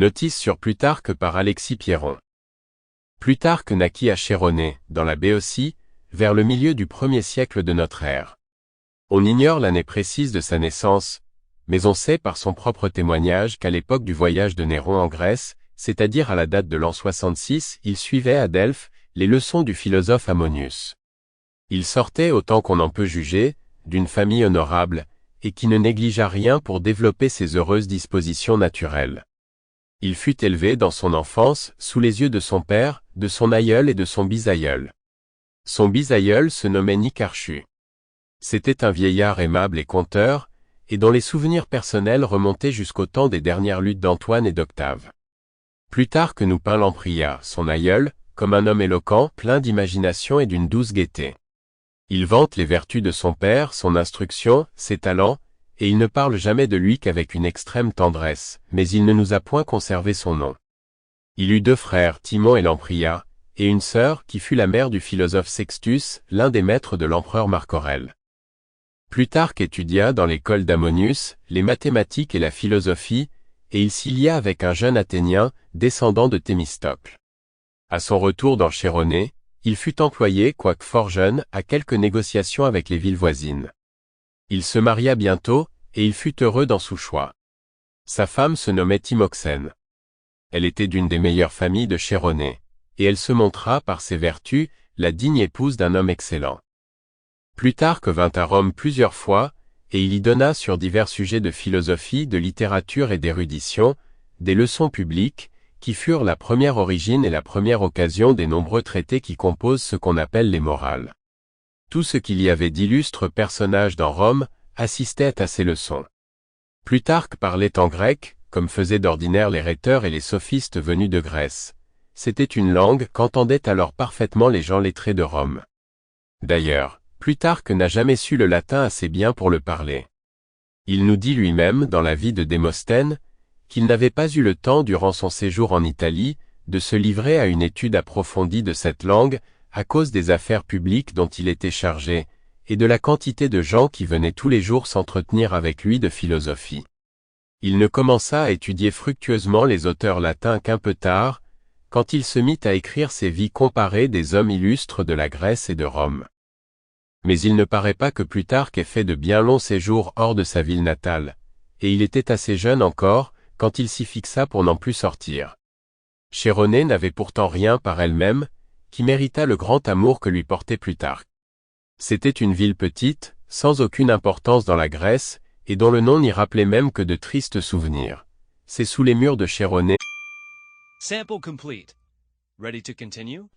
Notice sur Plutarque par Alexis Pierron. Plutarque naquit à Chéronée, dans la Béotie, vers le milieu du 1er siècle de notre ère. On ignore l'année précise de sa naissance, mais on sait par son propre témoignage qu'à l'époque du voyage de Néron en Grèce, c'est-à-dire à la date de l'an 66, il suivait à Delphes les leçons du philosophe Ammonius. Il sortait, autant qu'on en peut juger, d'une famille honorable, et qui ne négligea rien pour développer ses heureuses dispositions naturelles. Il fut élevé dans son enfance, sous les yeux de son père, de son aïeul et de son bisaïeul. Son bisaïeul se nommait Nicarchus. C'était un vieillard aimable et conteur, et dont les souvenirs personnels remontaient jusqu'au temps des dernières luttes d'Antoine et d'Octave. Plutarque nous peint Lamprias, son aïeul, comme un homme éloquent, plein d'imagination et d'une douce gaieté. Il vante les vertus de son père, son instruction, ses talents, et il ne parle jamais de lui qu'avec une extrême tendresse, mais il ne nous a point conservé son nom. Il eut 2 frères, Timon et Lamprias, et une sœur, qui fut la mère du philosophe Sextus, l'un des maîtres de l'empereur Marc Aurèle. Plutarque étudia dans l'école d'Ammonius les mathématiques et la philosophie, et il s'y lia avec un jeune Athénien, descendant de Thémistocle. À son retour dans Chéronée, il fut employé, quoique fort jeune, à quelques négociations avec les villes voisines. Il se maria bientôt, et il fut heureux dans son choix. Sa femme se nommait Timoxène. Elle était d'une des meilleures familles de Chéronée, et elle se montra, par ses vertus, la digne épouse d'un homme excellent. Plutarque vint à Rome plusieurs fois, et il y donna sur divers sujets de philosophie, de littérature et d'érudition, des leçons publiques, qui furent la première origine et la première occasion des nombreux traités qui composent ce qu'on appelle les morales. Tout ce qu'il y avait d'illustres personnages dans Rome assistait à ces leçons. Plutarque parlait en grec, comme faisaient d'ordinaire les rhéteurs et les sophistes venus de Grèce. C'était une langue qu'entendaient alors parfaitement les gens lettrés de Rome. D'ailleurs, Plutarque n'a jamais su le latin assez bien pour le parler. Il nous dit lui-même, dans la vie de Démosthène, qu'il n'avait pas eu le temps durant son séjour en Italie, de se livrer à une étude approfondie de cette langue, à cause des affaires publiques dont il était chargé, et de la quantité de gens qui venaient tous les jours s'entretenir avec lui de philosophie. Il ne commença à étudier fructueusement les auteurs latins qu'un peu tard, quand il se mit à écrire ses vies comparées des hommes illustres de la Grèce et de Rome. Mais il ne paraît pas que Plutarque ait fait de bien longs séjours hors de sa ville natale, et il était assez jeune encore, quand il s'y fixa pour n'en plus sortir. Chéronée n'avait pourtant rien par elle-même, qui méritât le grand amour que lui portait Plutarque. C'était une ville petite, sans aucune importance dans la Grèce, et dont le nom n'y rappelait même que de tristes souvenirs. C'est sous les murs de Chéronée. Sample complete. Ready to continue?